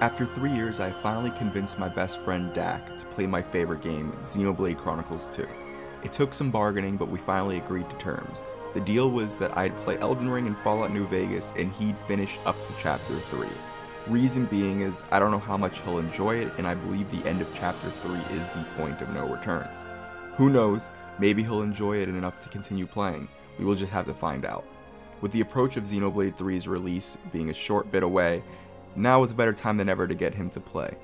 After 3 years, I finally convinced my best friend Dak to play my favorite game, Xenoblade Chronicles 2. It took some bargaining, but we finally agreed to terms. The deal was that I'd play Elden Ring and Fallout New Vegas, and he'd finish up to Chapter 3. Reason being is, I don't know how much he'll enjoy it, and I believe the end of Chapter 3 is the point of no returns. Who knows, maybe he'll enjoy it enough to continue playing. We will just have to find out. With the approach of Xenoblade 3's release being a short bit away, now is a better time than ever to get him to play.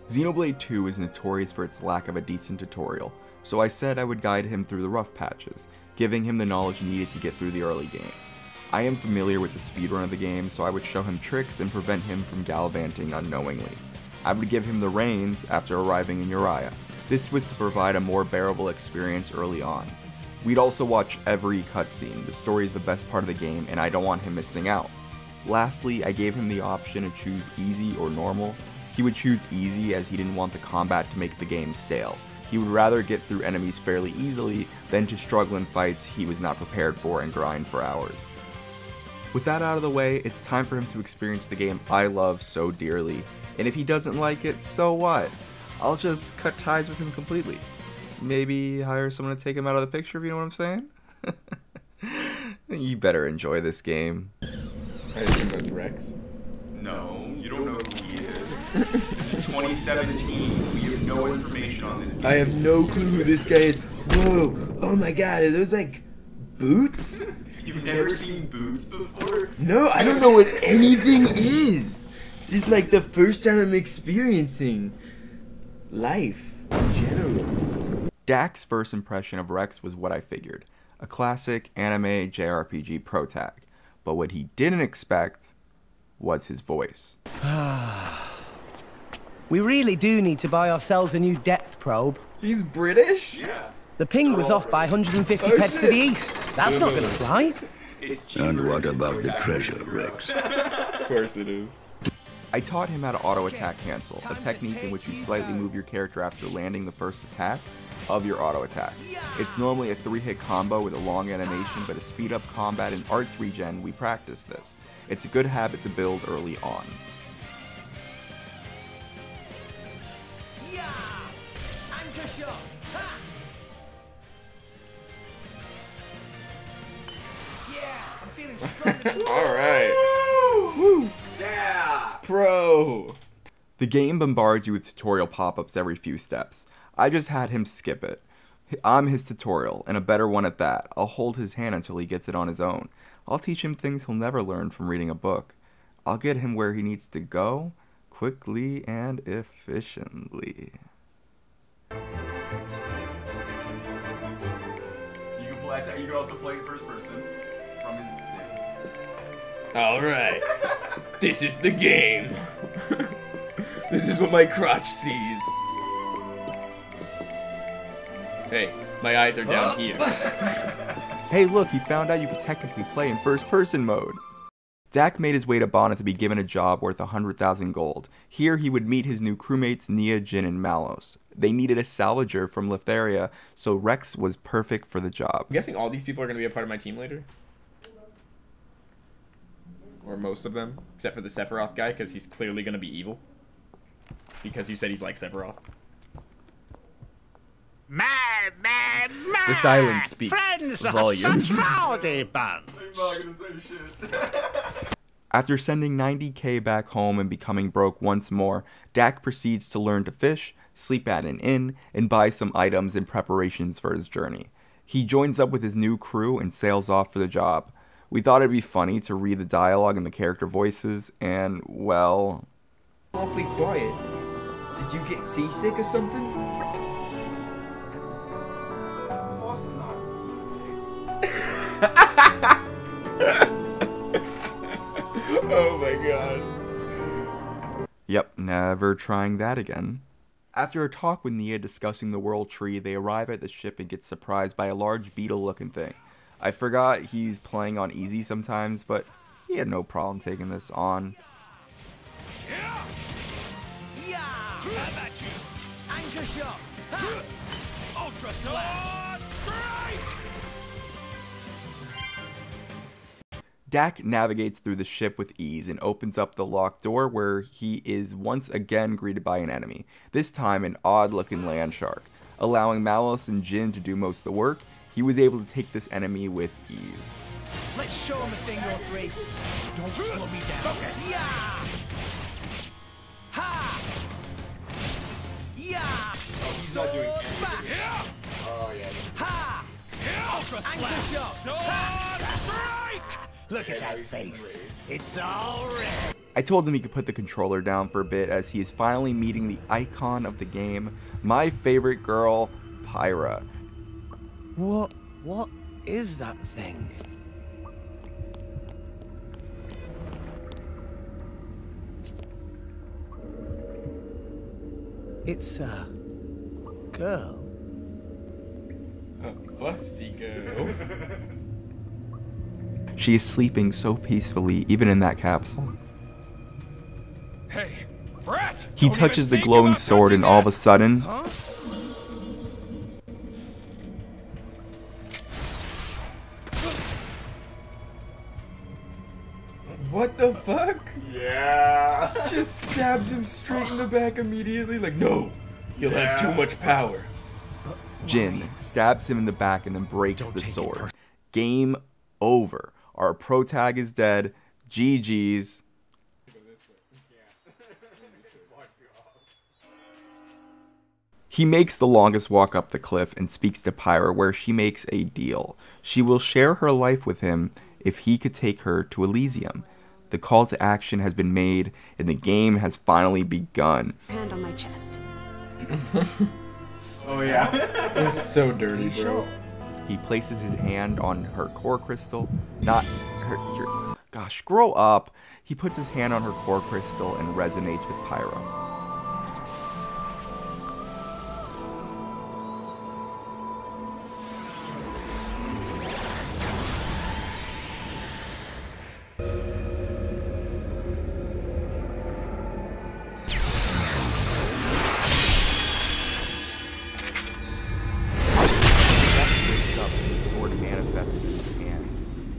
Xenoblade 2 is notorious for its lack of a decent tutorial, so I said I would guide him through the rough patches, giving him the knowledge needed to get through the early game. I am familiar with the speedrun of the game, so I would show him tricks and prevent him from gallivanting unknowingly. I would give him the reins after arriving in Uriah. This was to provide a more bearable experience early on. We'd also watch every cutscene. The story is the best part of the game, and I don't want him missing out. Lastly, I gave him the option to choose easy or normal. He would choose easy as he didn't want the combat to make the game stale. He would rather get through enemies fairly easily than to struggle in fights he was not prepared for and grind for hours. With that out of the way, it's time for him to experience the game I love so dearly, and if he doesn't like it, so what? I'll just cut ties with him completely. Maybe hire someone to take him out of the picture, if you know what I'm saying? You better enjoy this game. I assume that's Rex. No, you don't know who he is. This is 2017. We have no information on this game. I have no clue who this guy is. Whoa! Oh my god, are those like boots? You've never seen boots before? No, I don't know what anything is. This is like the first time I'm experiencing life in general. Dak's first impression of Rex was what I figured. A classic anime JRPG protag. But what he didn't expect was his voice. We really do need to buy ourselves a new depth probe. He's British? Yeah. The ping was off by 150 pets to the east. That's not gonna fly. And what about the treasure, Rex? Of course it is. I taught him how to auto-attack cancel, a technique in which you slightly move your character after landing the first attack of your auto-attack. It's normally a 3-hit combo with a long animation, but to speed up combat and arts regen, we practice this. It's a good habit to build early on. Alright. Woo! Yeah! Pro! The game bombards you with tutorial pop-ups every few steps. I just had him skip it. I'm his tutorial, and a better one at that. I'll hold his hand until he gets it on his own. I'll teach him things he'll never learn from reading a book. I'll get him where he needs to go, quickly and efficiently. You can also play in first person from his dick. Alright. This is the game. This is what my crotch sees. Hey, my eyes are down here. Hey look, he found out you could technically play in first person mode. Dak made his way to Bonnet to be given a job worth 100,000 gold. Here he would meet his new crewmates Nia, Jin, and Malos. They needed a salvager from Lithria, so Rex was perfect for the job. I'm guessing all these people are going to be a part of my team later. Or most of them, except for the Sephiroth guy, because he's clearly going to be evil. Because you said he's like Sephiroth. The silence speaks volumes. After sending 90k back home and becoming broke once more, Dak proceeds to learn to fish, sleep at an inn, and buy some items in preparations for his journey. He joins up with his new crew and sails off for the job. We thought it'd be funny to read the dialogue and the character voices, and, well... Awfully quiet. Did you get seasick or something? Of course I'm not seasick. Oh my god. Yep, never trying that again. After a talk with Nia discussing the world tree, they arrive at the ship and get surprised by a large beetle-looking thing. I forgot he's playing on easy sometimes, but he had no problem taking this on. Anchor shot. Ultra slap. Dak navigates through the ship with ease and opens up the locked door where he is once again greeted by an enemy, this time an odd-looking land shark. Allowing Malus and Jin to do most of the work, he was able to take this enemy with ease. Let's show him a thing or three. Don't slow me down. Focus. Yeah! Ha! Yeah! Oh, he's not doing anything. Oh, yeah. Ha! Ultra slash! Strike! Look at that face. It's all red. I told him he could put the controller down for a bit as he is finally meeting the icon of the game, my favorite girl, Pyra. What is that thing? It's a girl. A busty girl. She is sleeping so peacefully, even in that capsule. Hey, Brett! He touches the glowing sword and all of a sudden... Huh? What the fuck? Yeah. Just stabs him straight in the back immediately. Like, no, you'll have too much power. Jin stabs him in the back and then breaks the sword. Game over. Our pro tag is dead. GG's. He makes the longest walk up the cliff and speaks to Pyra, where she makes a deal. She will share her life with him if he could take her to Elysium. The call to action has been made and the game has finally begun. Hand on my chest. Oh, yeah. It's so dirty, bro. He places his hand on her core crystal, not her, gosh, grow up. He puts his hand on her core crystal and resonates with Pyra.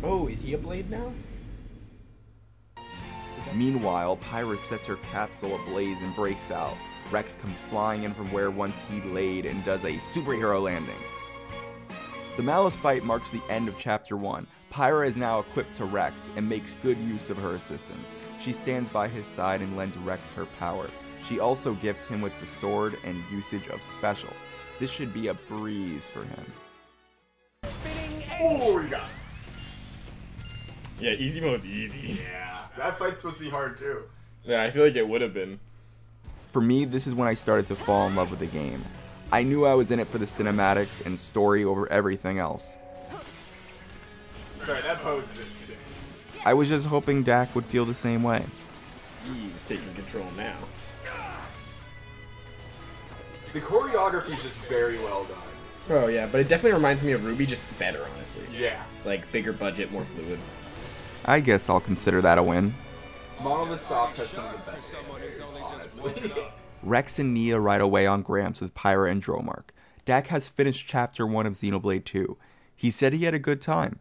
Oh, is he a blade now? Meanwhile, Pyra sets her capsule ablaze and breaks out. Rex comes flying in from where once he laid and does a superhero landing. The Malus fight marks the end of Chapter 1. Pyra is now equipped to Rex and makes good use of her assistance. She stands by his side and lends Rex her power. She also gifts him with the sword and usage of specials. This should be a breeze for him. Oh, we got it. Yeah, easy mode's easy. Yeah. That fight's supposed to be hard, too. Yeah, I feel like it would have been. For me, this is when I started to fall in love with the game. I knew I was in it for the cinematics and story over everything else. Sorry, that pose is sick. I was just hoping Dak would feel the same way. He's taking control now. The choreography is just very well done. Oh yeah, but it definitely reminds me of Ruby, just better, honestly. Yeah. Like, bigger budget, more fluid. I guess I'll consider that a win. Monolith Soft has some of the best animators, honestly. Rex and Nia ride away on Gramps with Pyra and Dromark. Dak has finished Chapter 1 of Xenoblade 2. He said he had a good time.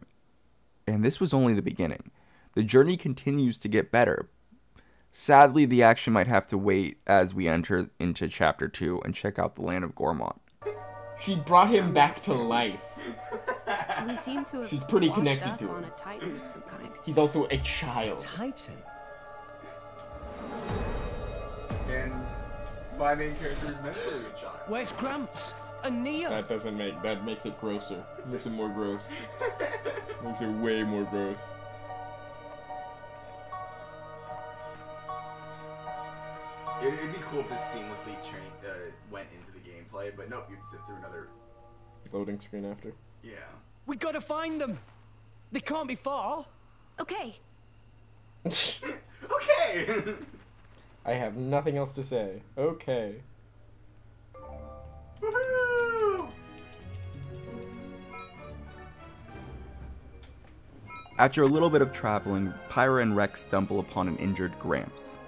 And this was only the beginning. The journey continues to get better. Sadly, the action might have to wait as we enter into Chapter 2 and check out the land of Gormont. She brought him back to life. We seem to have She's pretty washed connected up to on him. a titan of some kind. He's also a child. Titan? And my main character is mentally a child. Where's Gramps? And Nia? That makes it grosser. Makes it more gross. Makes it way more gross. It'd be cool if this seamlessly went into the gameplay, but nope, you'd sit through another... Loading screen after. Yeah. We gotta find them. They can't be far. Okay. Okay! I have nothing else to say. Okay. Woohoo! After a little bit of traveling, Pyra and Rex stumble upon an injured Gramps.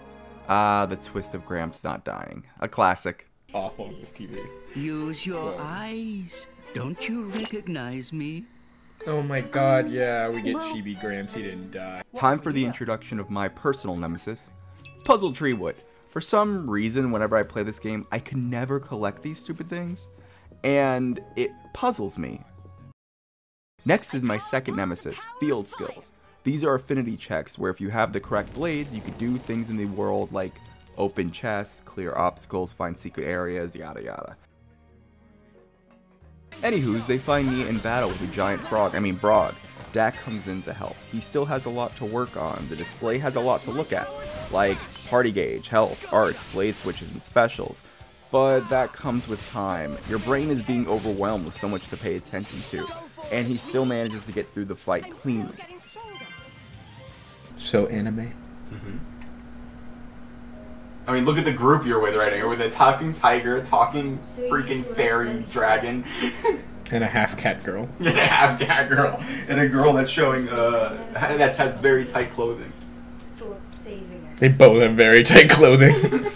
Ah, the twist of Gramps not dying. A classic. Awful on this TV. Use your eyes. Don't you recognize me? Oh my god, yeah, we get Chibi Gramps, he didn't die. Time for the introduction of my personal nemesis, Puzzle Treewood. For some reason, whenever I play this game, I can never collect these stupid things, and it puzzles me. Next is my second nemesis, Field Skills. These are affinity checks where if you have the correct blades, you could do things in the world like open chests, clear obstacles, find secret areas, yada yada. Anywho's, they find me in battle with a giant frog, Brog. Dak comes in to help. He still has a lot to work on. The display has a lot to look at, like party gauge, health, arts, blade switches, and specials. But that comes with time. Your brain is being overwhelmed with so much to pay attention to, and he still manages to get through the fight cleanly. So anime? I mean, look at the group you're with right now. You're with a talking tiger, a talking freaking fairy dragon, And a half cat girl. and a half cat girl, and a girl that's showing that has very tight clothing. They both have very tight clothing.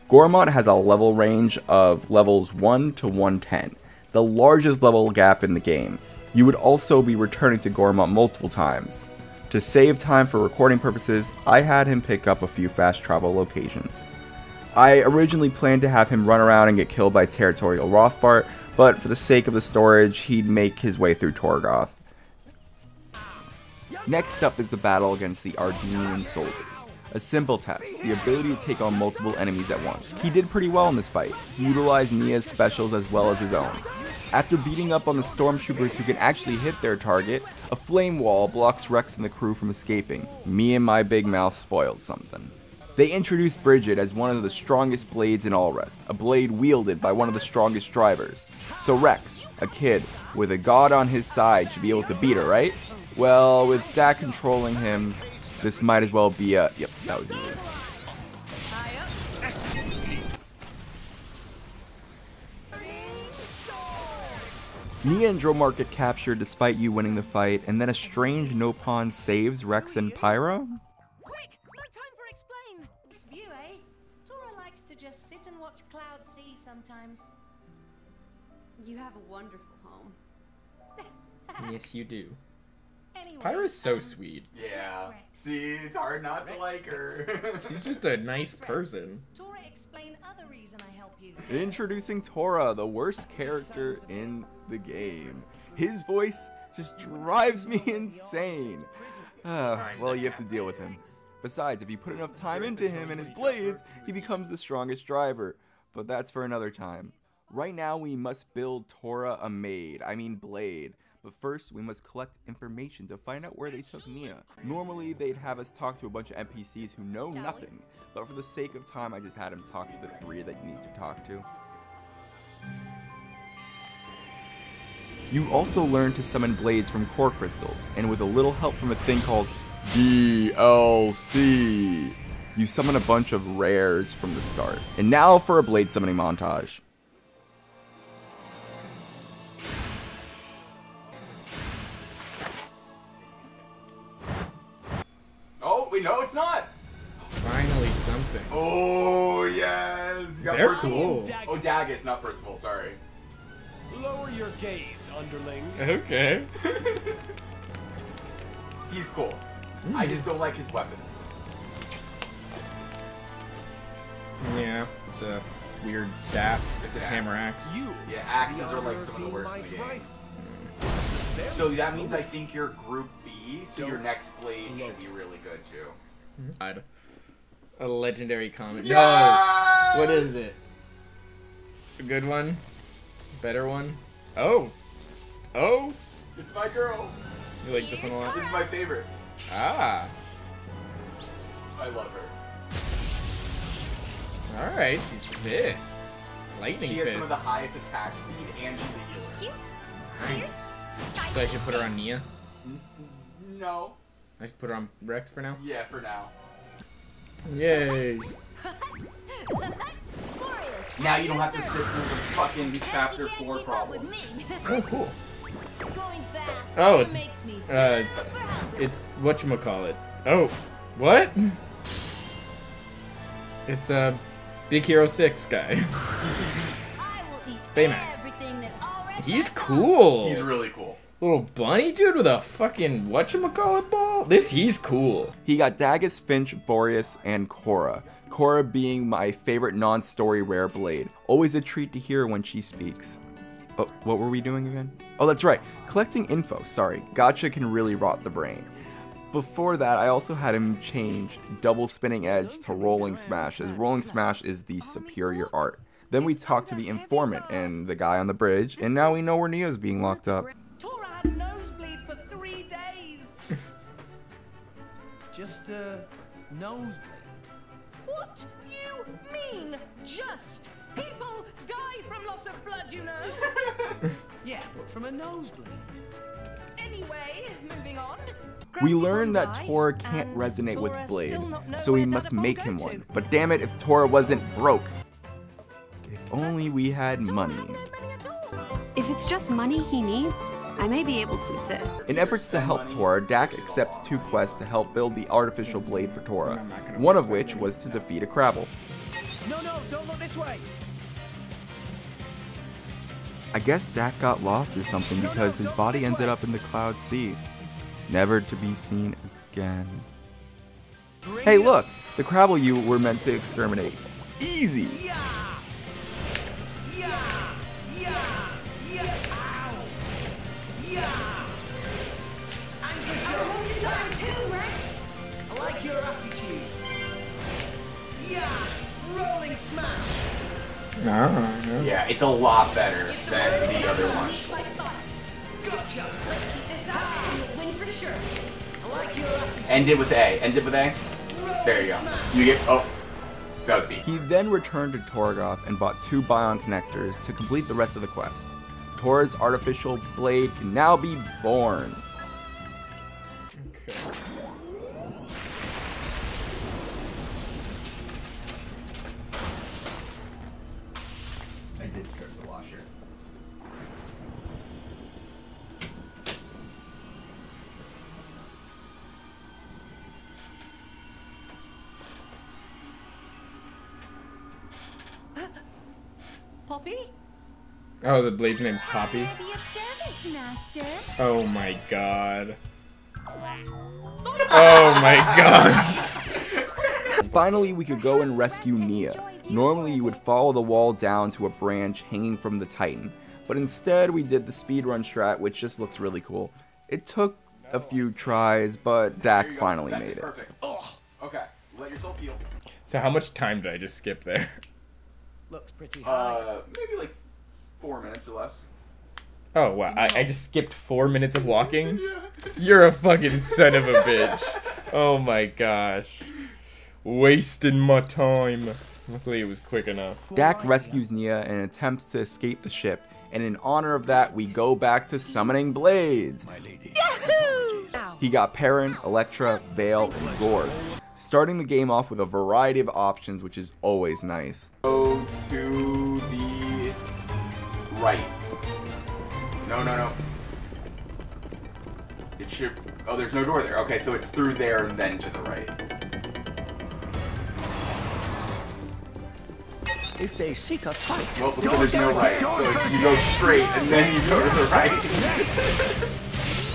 Gormott has a level range of levels 1 to 110, the largest level gap in the game. You would also be returning to Gormott multiple times. To save time for recording purposes, I had him pick up a few fast travel locations. I originally planned to have him run around and get killed by Territorial Rothbart, but for the sake of the storage, he'd make his way through Torgoth. Next up is the battle against the Arduino Soldiers. A simple test, the ability to take on multiple enemies at once. He did pretty well in this fight. He utilized Nia's specials as well as his own. After beating up on the stormtroopers who can actually hit their target, a flame wall blocks Rex and the crew from escaping. Me and my big mouth spoiled something. They introduced Bridget as one of the strongest blades in Allrest, a blade wielded by one of the strongest drivers. So Rex, a kid with a god on his side, should be able to beat her, right? Well, with Dak controlling him, this might as well be a... Yep, that was easy. Nia and Dromar get captured despite you winning the fight, and then a strange no-pawn saves Rex and Pyra? Quick! No time for explain! This view, eh? Tora likes to just sit and watch clouds see sometimes. You have a wonderful home. Yes, you do. Anyway, Pyra's so sweet. Yeah. See, it's hard not to like her. She's just a nice person. Tora, explain other reason I help you. Introducing Tora, the worst character in the game. His voice just drives me insane. Well, you have to deal with him. Besides, if you put enough time into him and his blades, he becomes the strongest driver. But that's for another time. Right now, we must build Tora a blade. But first, we must collect information to find out where they took Nia. Normally, they'd have us talk to a bunch of NPCs who know nothing, but for the sake of time, I just had him talk to the 3 that you need to talk to. You also learn to summon blades from core crystals, and with a little help from a thing called DLC, you summon a bunch of rares from the start. And now for a blade summoning montage. Oh, wait, no, it's not! Finally something. Oh, yes! You got They're Percival. cool. Oh, Dagus, not Percival, sorry. Lower your gaze, underling. Okay. He's cool. I just don't like his weapon. Yeah, it's a weird staff. It's an hammer axe. Yeah, axes are like some of the worst in the game. So that means I think you're Group B, so your next blade should be really good too. God. A legendary comment. Yes! No! What is it? A good one? Better one? Oh! Oh! It's my girl. You like this one a lot? This is my favorite. Ah! I love her. Alright, she's fists. Lightning She has fists. some of the highest attack speed and she's a healer. Nice. So I should put her on Nia? No. I should put her on Rex for now? Yeah, for now. Yay! Now you don't have to sit through the fucking chapter 4 problem. Oh, cool. Oh, it's whatchamacallit. Oh, what? It's a Big Hero 6 guy. Baymax. He's cool. He's really cool. Little bunny dude with a fucking whatchamacallit ball? He's cool. He got Dagus, Finch, Boreas, and Cora. Cora being my favorite non-story rare blade. Always a treat to hear when she speaks. Oh, what were we doing again? Oh, that's right. Collecting info, sorry. Gotcha can really rot the brain. Before that, I also had him change double spinning edge to rolling smash, as rolling smash is the superior art. Then we talked to the informant and the guy on the bridge, and now we know where Neo's being locked up. Tora had a nosebleed for 3 days. Just a nosebleed. What you mean, just? People die from loss of blood, you know. Yeah, but from a nosebleed. Anyway, moving on. We learned that Tora can't resonate with Blade, so we must make him one. But damn it if Tora wasn't broke. If only we had money. If it's just money he needs, I may be able to assist. In efforts to help Tora, Dak accepts 2 quests to help build the artificial blade for Tora, one of which was to defeat a Crabble. No, don't look this way. I guess Dak got lost or something because his body ended up in the Cloud Sea, never to be seen again. Hey look, the Crabble you were meant to exterminate. Easy! I like your attitude. Yeah, rolling smash. Yeah, it's a lot better than the other ones. Gotcha. Win for sure. I like your attitude. End it with A. End it with A. There you go. You get. Oh, that was B. He then returned to Torgoth and bought 2 Bion connectors to complete the rest of the quest. Tora's artificial blade can now be born. I did start the washer. Poppy? Oh, the blade's name's Poppy? Oh my god. Oh my god. Finally, we could go and rescue Nia. Normally, you would follow the wall down to a branch hanging from the Titan, but instead we did the speedrun strat, which just looks really cool. It took a few tries, but Dak finally made it. Perfect. Okay, let yourself heal. So how much time did I just skip there? Looks pretty high. Maybe like 4 minutes or less. Oh wow, I just skipped 4 minutes of walking? You're a fucking son of a bitch. Oh my gosh. Wasting my time. Luckily it was quick enough. Dak rescues Nia and attempts to escape the ship, and in honor of that, we go back to summoning blades. My lady. He got Perrin, Electra, Vale, and Gord, starting the game off with a variety of options, which is always nice. Go to the right. No. It should. Oh, there's no door there. Okay, so it's through there and then to the right. If they seek a fight, Well, so there's no right. So it's, you go straight and then you go to the right.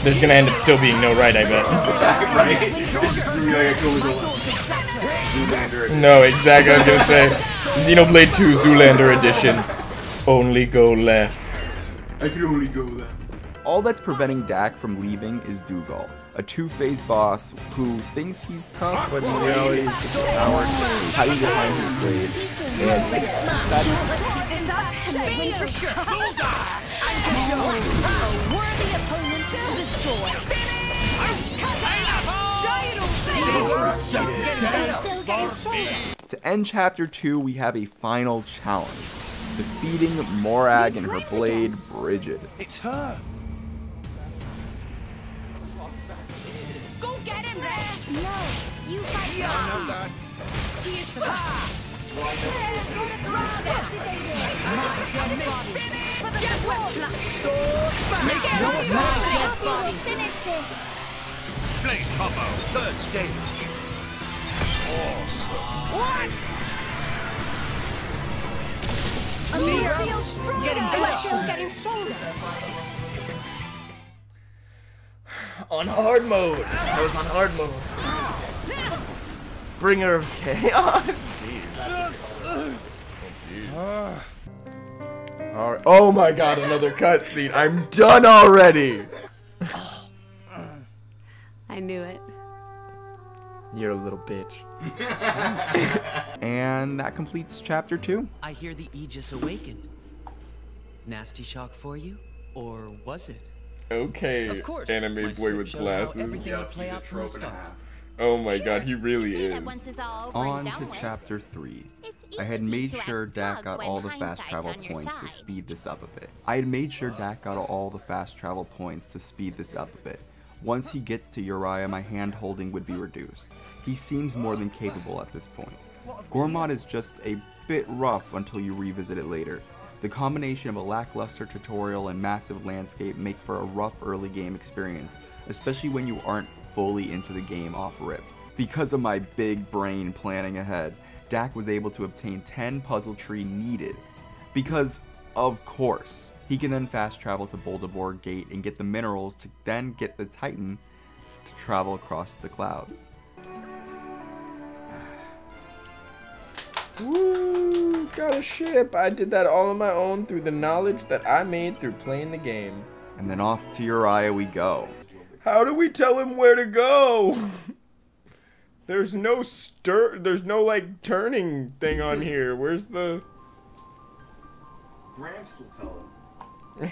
There's gonna end up still being no right, I bet. Right? It's just gonna be like a cool little Zoolander. No, exactly, I was gonna say. Xenoblade 2 Zoolander Edition. Only go left. I can only go left. All that's preventing Dak from leaving is Dougal, a two-phase boss who thinks he's tough, but in reality is just a coward, hiding behind his blade. And it's that Win for sure. A worthy opponent to destroy. Still getting stronger. To end Chapter 2, we have a final challenge. Defeating Morag and her blade, Bridget. It's her. Go get him, Rex. No, you fight back. Cheers for that. Finish this. Blade combo, third stage. Awesome. What? See, feels stronger. getting better. Still getting stronger. On hard mode. I was on hard mode. Bringer of chaos. Jeez. Alright. Oh my god, another cutscene. I'm done already. I knew it. You're a little bitch. And that completes chapter 2. I hear the Aegis awakened. Nasty shock for you? Or was it? Okay, Of course. anime My boy script with showed how glasses. everything would play out from the start. Oh my god, he really is. On to chapter 3. I had made sure Dak got all the fast travel points to speed this up a bit. Once he gets to Uriah, my hand holding would be reduced. He seems more than capable at this point. Gormod is just a bit rough until you revisit it later. The combination of a lackluster tutorial and massive landscape make for a rough early game experience, especially when you aren't fully into the game off rip. Because of my big brain planning ahead, Dak was able to obtain 10 puzzle tree needed. Because, of course, he can then fast travel to Boldebor Gate and get the minerals to then get the Titan to travel across the clouds. Woo! Got a ship. I did that all on my own through the knowledge that I made through playing the game. And then off to Uriah we go. How do we tell him where to go? There's no like turning thing on here. Where's the Gramps will tell him.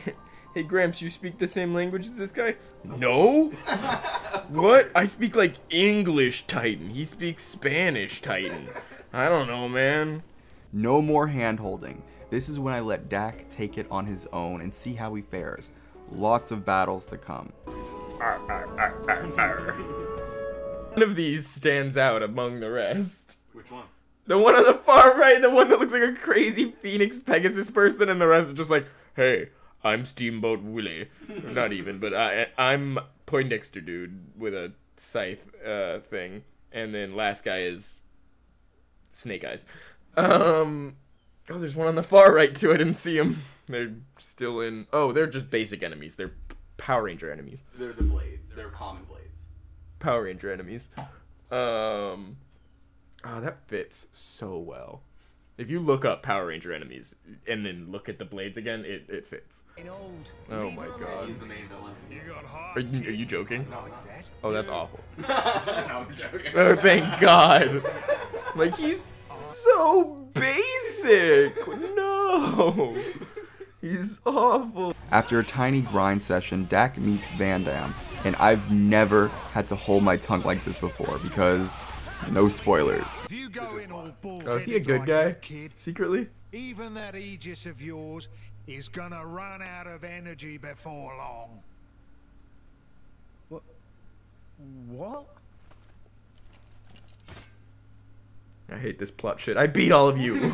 Hey Gramps, you speak the same language as this guy? No? What? I speak like English Titan. He speaks Spanish Titan. I don't know, man. No more hand holding. This is when I let Dak take it on his own and see how he fares. Lots of battles to come. One of these stands out among the rest. Which one? The one on the far right, the one that looks like a crazy Phoenix Pegasus person, and the rest is just like, hey, I'm Steamboat Willie. Not even, but I'm Poindexter dude with a scythe thing. And then last guy is Snake Eyes. Oh, there's one on the far right too. I didn't see him. They're still in. Oh, they're just basic enemies. They're Power Ranger enemies. They're the blades. They're common blades. Power Ranger enemies. Oh, that fits so well. If you look up Power Ranger enemies and then look at the blades again, it fits. Oh my god. He's the main villain. Are you joking? No. Oh, that's awful. No, I'm joking. Oh, thank God. Like, he's so basic. No. He's awful. After a tiny grind session, Dak meets Van Damme, and I've never had to hold my tongue like this before because no spoilers. Oh, is he a good guy? Secretly? Even that Aegis of yours is gonna run out of energy before long. What? I hate this plot shit. I beat all of you.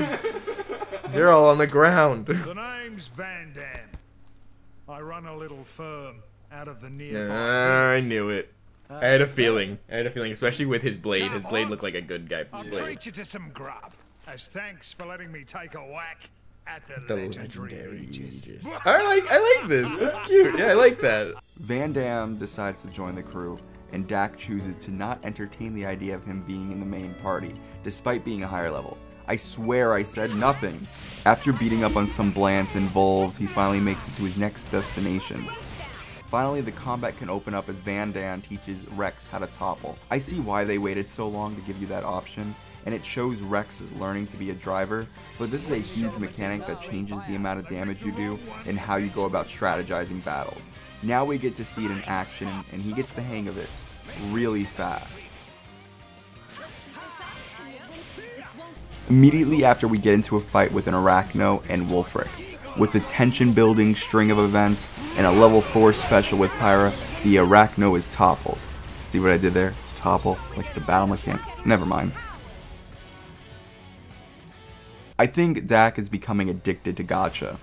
You're all on the ground. The name's Van Damme. I run a little firm out of the nearby. I knew it. I had a feeling. Especially with his blade. His blade looked like a good guy I'll blade. treat you to some grub as thanks for letting me take a whack at the legendary Aegis. I like this. That's cute. Yeah, I like that. Van Damme decides to join the crew, and Dak chooses to not entertain the idea of him being in the main party, despite being a higher level. I swear I said nothing. After beating up on some Blants and Volves, he finally makes it to his next destination. Finally, the combat can open up as Van Damme teaches Rex how to topple. I see why they waited so long to give you that option, and it shows Rex is learning to be a driver, but this is a huge mechanic that changes the amount of damage you do and how you go about strategizing battles. Now we get to see it in action, and he gets the hang of it really fast. Immediately after we get into a fight with an Arachno and Wolfric. With the tension-building string of events and a level 4 special with Pyra, the Arachno is toppled. See what I did there? Topple, like the battle mechanic. Never mind. I think Dak is becoming addicted to gacha.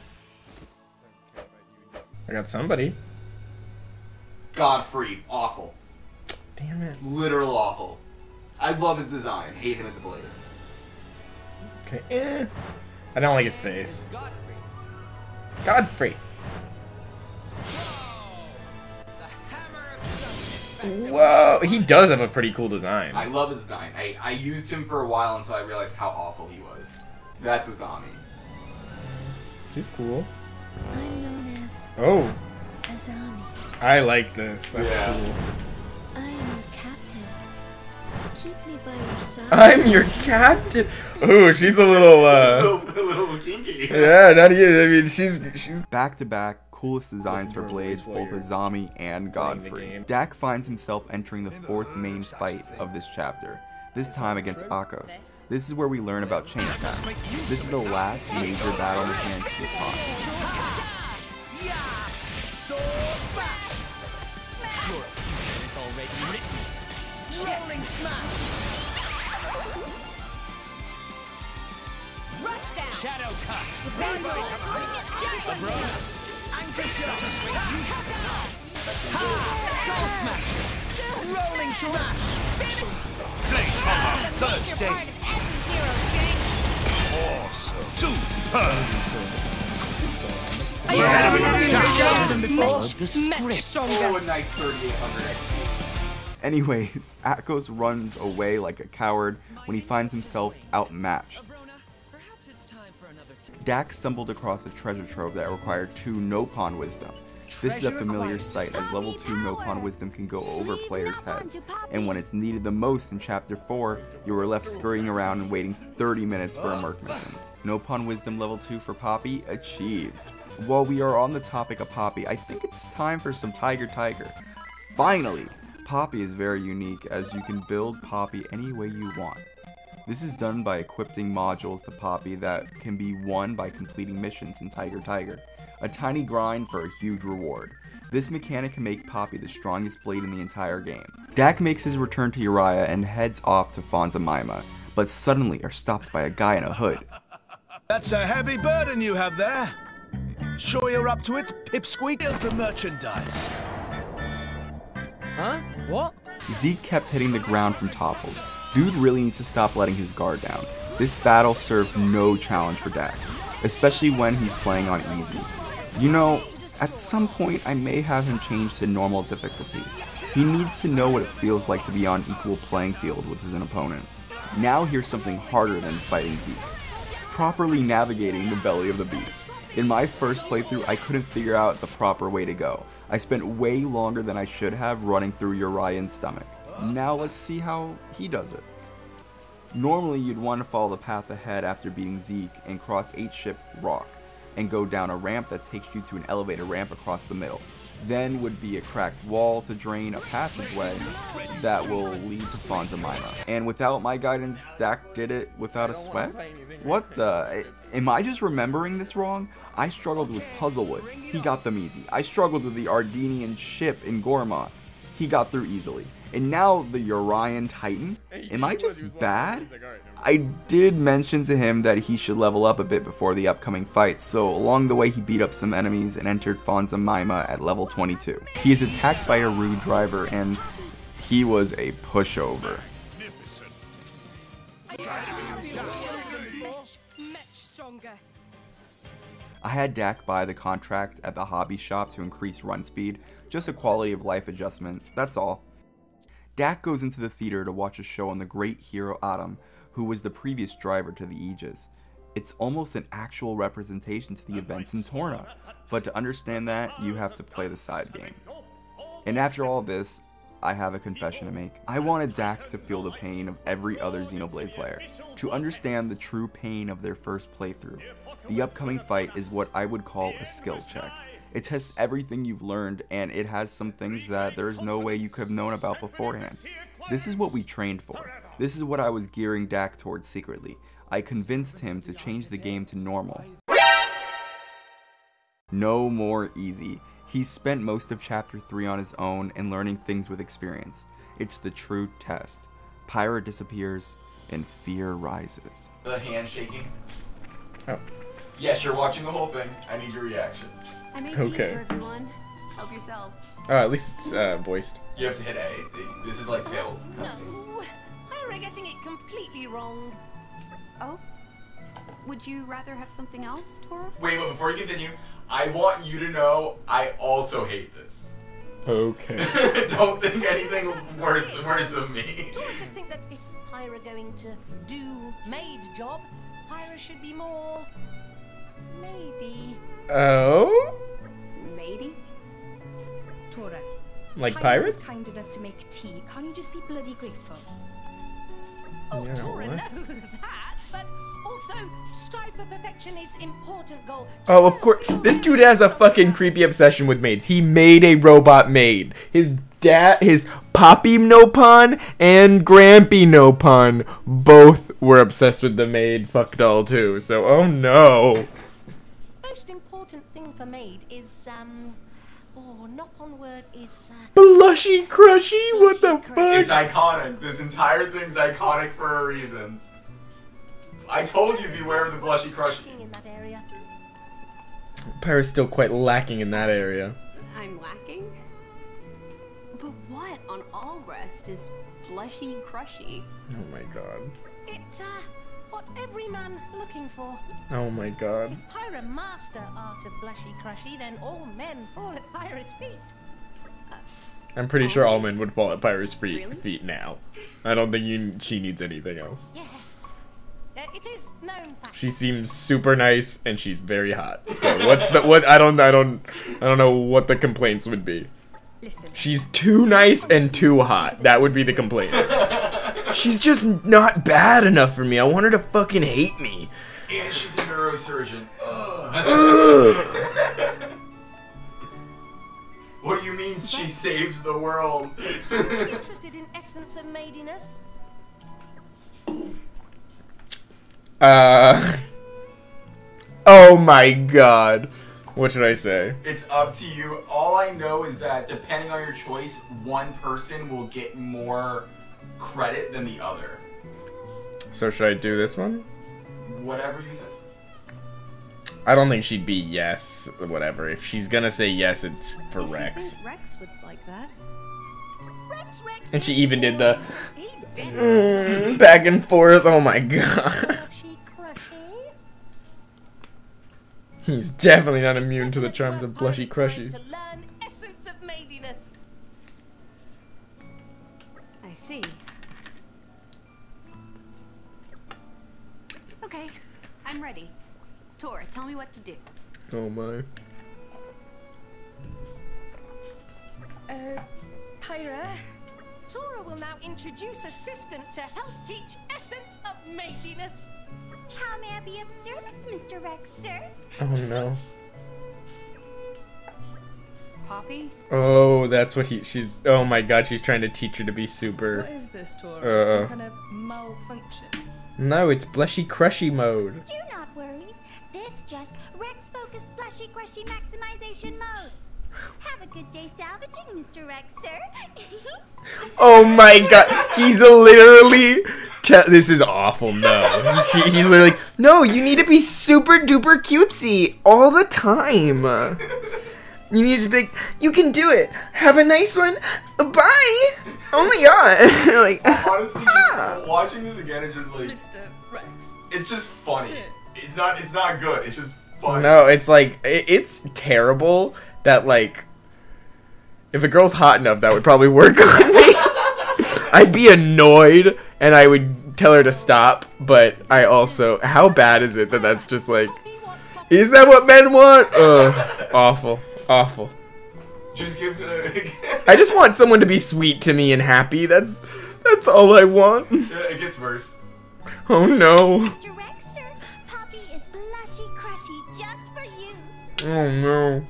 I got somebody. Godfrey, awful. Damn it. Literal awful. I love his design. Hate him as a blade. Okay, I don't like his face. Godfrey. Whoa, he does have a pretty cool design. I love his design. I used him for a while until I realized how awful he was. That's a zombie. She's cool. I'm known as Oh, Azami. I like this. That's cool. I am your captain. Keep me by your side. I'm your captain. Ooh, she's a little a little kinky. Yeah, not you. I mean, she's back to back coolest designs for blades, both Azami and Godfrey. Dak finds himself entering the fourth main fight of this chapter. This time against Akos. This is where we learn about chain attacks. This is the last major battle mechanic to be taught. Rolling smash. Rush down. Shadow cut. Abronus. Anchor shot. Skull smash. Rolling smash. Spin. Blade combo. Third stage. Awesome. Much stronger. Oh, a nice 3800 XP. Anyways, Akos runs away like a coward when he finds himself outmatched. Dak stumbled across a treasure trove that required 2 no-pawn wisdom. This is a familiar sight, as level 2 no-pawn wisdom can go over players' heads, and when it's needed the most in chapter 4, you are left scurrying around and waiting 30 minutes for a merc mission. No-pawn wisdom level 2 for Poppy achieved. While we are on the topic of Poppy, I think it's time for some Tiger. Finally! Poppy is very unique, as you can build Poppy any way you want. This is done by equipping modules to Poppy that can be won by completing missions in Tiger. A tiny grind for a huge reward. This mechanic can make Poppy the strongest blade in the entire game. Dak makes his return to Uriah and heads off to Fonza Mima, but suddenly are stopped by a guy in a hood. That's a heavy burden you have there. Sure you're up to it, pipsqueak? Build the merchandise. Huh? What? Zeke kept hitting the ground from topples. Dude really needs to stop letting his guard down. This battle served no challenge for Dak, especially when he's playing on easy. You know, at some point I may have him change to normal difficulty. He needs to know what it feels like to be on equal playing field with his opponent. Now here's something harder than fighting Zeke. Properly navigating the belly of the beast. In my first playthrough, I couldn't figure out the proper way to go. I spent way longer than I should have running through Uriah's stomach. Now let's see how he does it. Normally you'd want to follow the path ahead after beating Zeke and cross 8-ship Rock and go down a ramp that takes you to an elevator ramp across the middle. Then would be a cracked wall to drain a passageway that will lead to Fonza Mima. And without my guidance, Dak did it without a sweat? What the? Am I just remembering this wrong? I struggled with Puzzlewood. He got them easy. I struggled with the Ardenian ship in Gormont. He got through easily. And now the Urian Titan? Am I just bad? I did mention to him that he should level up a bit before the upcoming fight, so along the way he beat up some enemies and entered Fonza Mima at level 22. He is attacked by a rude driver and he was a pushover. I had Dak buy the contract at the hobby shop to increase run speed, just a quality of life adjustment, that's all. Dak goes into the theater to watch a show on the great hero Adam, who was the previous driver to the Aegis. It's almost an actual representation to the events in Torna, but to understand that, you have to play the side game. And after all this, I have a confession to make. I wanted Dak to feel the pain of every other Xenoblade player, to understand the true pain of their first playthrough. The upcoming fight is what I would call a skill check. It tests everything you've learned, and it has some things that there's no way you could have known about beforehand. This is what we trained for. This is what I was gearing Dak towards secretly. I convinced him to change the game to normal. No more easy. He spent most of chapter 3 on his own and learning things with experience. It's the true test. Pyra disappears and fear rises. The hand shaking? Oh. Yes, you're watching the whole thing. I need your reaction. I made tea for everyone. Help yourself. Oh, at least it's voiced. You have to hit A. This is like Tails cutscenes. No, Pyra getting it completely wrong. Oh? Would you rather have something else, Tora? Wait, but before you continue, I want you to know I also hate this. Okay. Don't think anything worse of me. Don't just think that if Pyra going to do maid job, Pyra should be more lady. Oh? Matey? Tora. Like Pyra pirates? was kind enough to make tea. Can't you just be bloody grateful? Oh, Yeah, Tora what? knows that, but also strive for perfection is important goal. Oh, of course. This dude has a fucking creepy obsession with maids. He made a robot maid. His dad, his Poppy No Pun and Grampy No Pun both were obsessed with the maid fuck doll too. So, oh no. Most important thing for maid is knock-on word is Blushy crushy? What the fuck? It's iconic. This entire thing's iconic for a reason. I told you beware of the blushy crushy. in that area. Pyra's still quite lacking in that area. I'm lacking? But what on all rest is blushy crushy? Oh my god. It what every man looking for. Oh my god. If Pyra master art of blushy crushy, then all men fall at Pyra's feet. I'm pretty sure all men would fall at Pyra's feet now. I don't think she needs anything else. Yes, it is known fact. She seems super nice and she's very hot. So what's the what? I don't know what the complaints would be. Listen. She's too nice and too hot. That would be the complaints. She's just not bad enough for me. I want her to fucking hate me. And she's a neurosurgeon. What do you mean she saves the world? Interested in essence of maidiness? Oh my god. What should I say? It's up to you. All I know is that depending on your choice, one person will get more credit than the other. So should I do this one? Whatever you think. I don't think she'd be yes, whatever. If she's gonna say yes, it's for Rex. Rex would like that. Rex, And she even did the back and forth. Oh my god. He's definitely not immune to the charms of blushy crushy. To learn essence of maidiness. I see. Okay, I'm ready. Tora, tell me what to do. Oh my. Pyra. Tora will now introduce assistant to help teach essence of maidiness. How may I be of service, Mr. Rex, sir? Oh no. Poppy? Oh, that's what she's. Oh my god, she's trying to teach her to be super. What is this, Tora? Some kind of malfunction? No, it's blushy crushy mode. Do not worry. This just Rex focused blushy crushy maximization mode. Have a good day salvaging, Mr. Rex, sir. Oh my god, he's literally. This is awful. No, he's literally. No, you need to be super duper cutesy all the time. You need to be like, you can do it. Have a nice one. Bye. Oh my god. Like, honestly, just watching this again is just like. Mr. Rex. It's just funny. It's not good. It's just funny. No, it's like it's terrible that like if a girl's hot enough, that would probably work on me. I'd be annoyed and I would tell her to stop, but I also, how bad is it that that's just like, is that what men want? Ugh, awful, awful. Just give the. I just want someone to be sweet to me and happy. That's all I want. Yeah, it gets worse. Oh no. Mr. Rex, sir, Poppy is blushy crushy just for you. Oh no.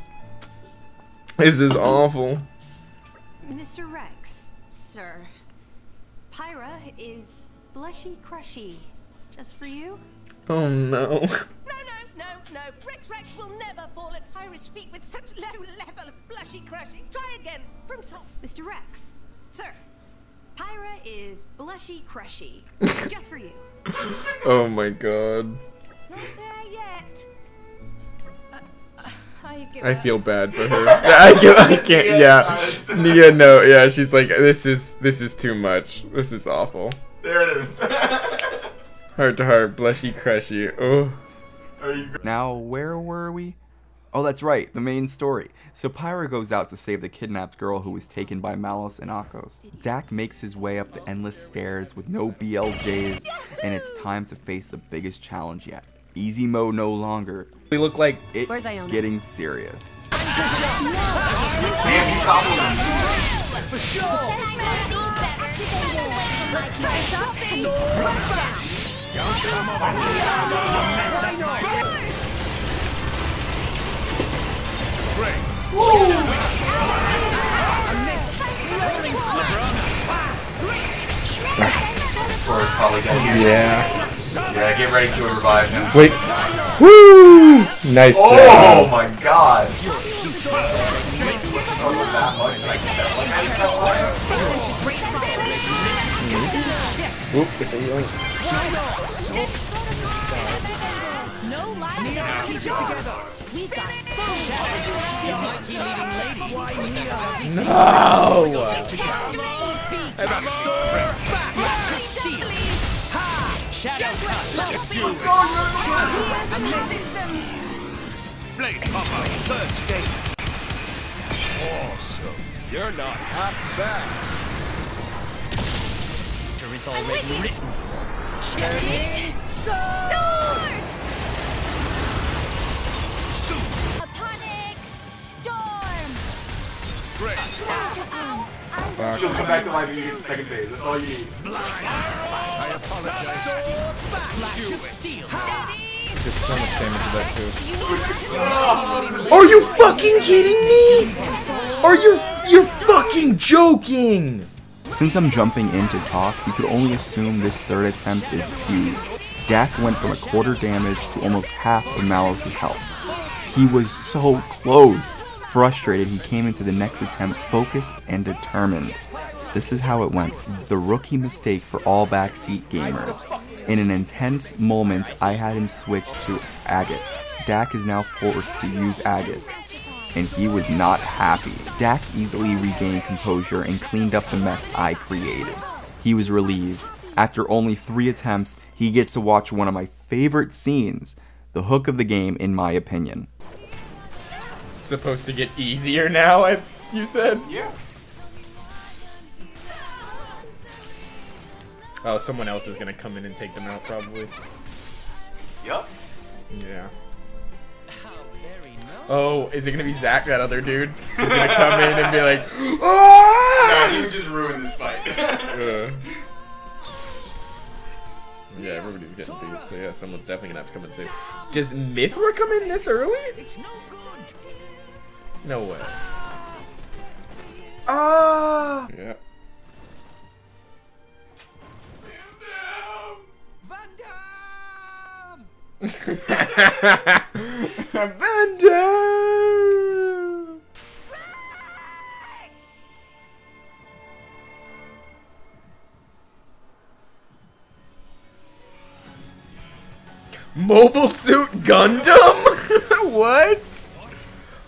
This is awful. Mr. Rex, sir. Pyra is blushy crushy. Just for you? Oh no. No. Rex will never fall at Pyra's feet with such low level of blushy crushy. Try again, from top. Mr. Rex, sir. Pyra is blushy crushy. Just for you. Oh my god. Not there yet. I feel bad for her. I can't. Yeah. Nia, no. Yeah, she's like, this is too much. This is awful. There it is. Heart to heart, blushy crushy. Oh. Now, where were we? Oh, that's right, the main story. So Pyra goes out to save the kidnapped girl who was taken by Malos and Akos. Dak makes his way up the endless stairs with no BLJs, and it's time to face the biggest challenge yet. Easy mode no longer. We look like it's getting serious. Don't come over here and mess up my Yeah, get ready to revive him. Wait. Woo! Nice job. Oh my god. Oop, it's a yoink. No life. Keep it together. We've got systems. Blade Papa, third stage. Awesome. You're not half bad. There is already written. Panic! Storm! Great. She'll come back to life and you get the second phase. That's all you need. I apologize. Did so much damage to that too. Are you fucking kidding me? Are you're fucking joking? Since I'm jumping in to talk, you could only assume this third attempt is huge. Dak went from a quarter damage to almost half of Malos' health. He was so close. Frustrated, he came into the next attempt focused and determined. This is how it went. The rookie mistake for all backseat gamers. In an intense moment, I had him switch to Agate. Dak is now forced to use Agate, and he was not happy. Dak easily regained composure and cleaned up the mess I created. He was relieved. After only 3 attempts, he gets to watch one of my favorite scenes, the hook of the game in my opinion. Supposed to get easier now, you said? Yeah. Oh, someone else is gonna come in and take them out, probably. Yup. Yeah. Oh, is it gonna be Zach, that other dude? He's gonna come in and be like, No, you just ruined this fight. Yeah, everybody's getting beat, so yeah, someone's definitely gonna have to come in soon. Does Mithra come in this early? No way. Ah! Yeah. Van Damme! Mobile Suit Gundam? What?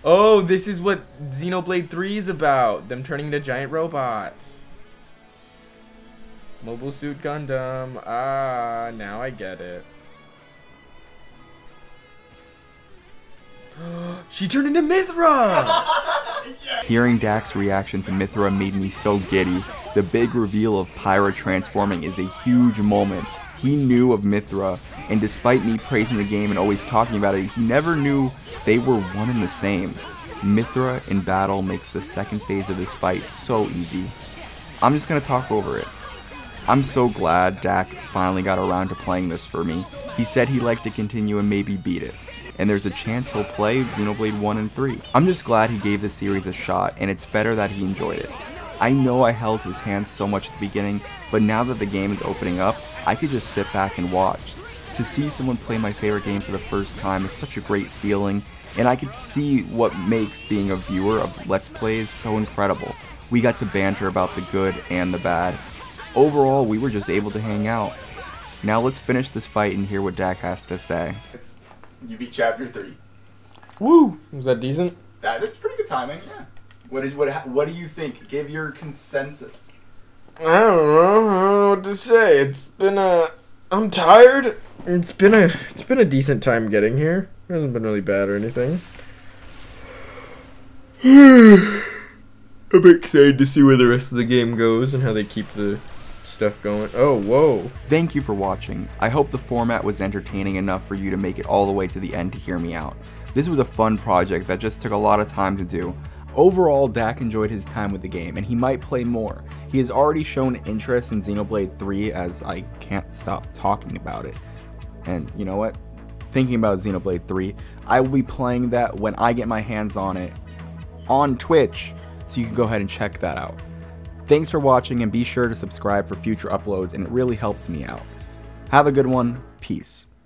Oh, this is what Xenoblade 3 is about. Them turning into giant robots. Mobile Suit Gundam. Ah, now I get it. She turned into Mithra! Hearing Dak's reaction to Mithra made me so giddy. The big reveal of Pyra transforming is a huge moment. He knew of Mithra, and despite me praising the game and always talking about it, he never knew they were one and the same. Mithra in battle makes the second phase of this fight so easy. I'm just gonna talk over it. I'm so glad Dak finally got around to playing this for me. He said he'd like to continue and maybe beat it, and there's a chance he'll play Xenoblade 1 and 3. I'm just glad he gave the series a shot, and it's better that he enjoyed it. I know I held his hands so much at the beginning, but now that the game is opening up, I could just sit back and watch. To see someone play my favorite game for the first time is such a great feeling, and I could see what makes being a viewer of Let's Plays so incredible. We got to banter about the good and the bad. Overall, we were just able to hang out. Now let's finish this fight and hear what Dak has to say. You beat chapter 3. Woo! Was that decent? That's pretty good timing, yeah. What do you think? Give your consensus. I don't know what to say. It's been I'm tired. It's been a decent time getting here. It hasn't been really bad or anything. I'm excited to see where the rest of the game goes and how they keep the stuff going. Oh, whoa. Thank you for watching. I hope the format was entertaining enough for you to make it all the way to the end to hear me out. This was a fun project that just took a lot of time to do. Overall, Dak enjoyed his time with the game, and he might play more. He has already shown interest in Xenoblade 3, as I can't stop talking about it. And you know what? Thinking about Xenoblade 3, I will be playing that when I get my hands on it on Twitch, so you can go ahead and check that out. Thanks for watching, and be sure to subscribe for future uploads, and it really helps me out. Have a good one. Peace.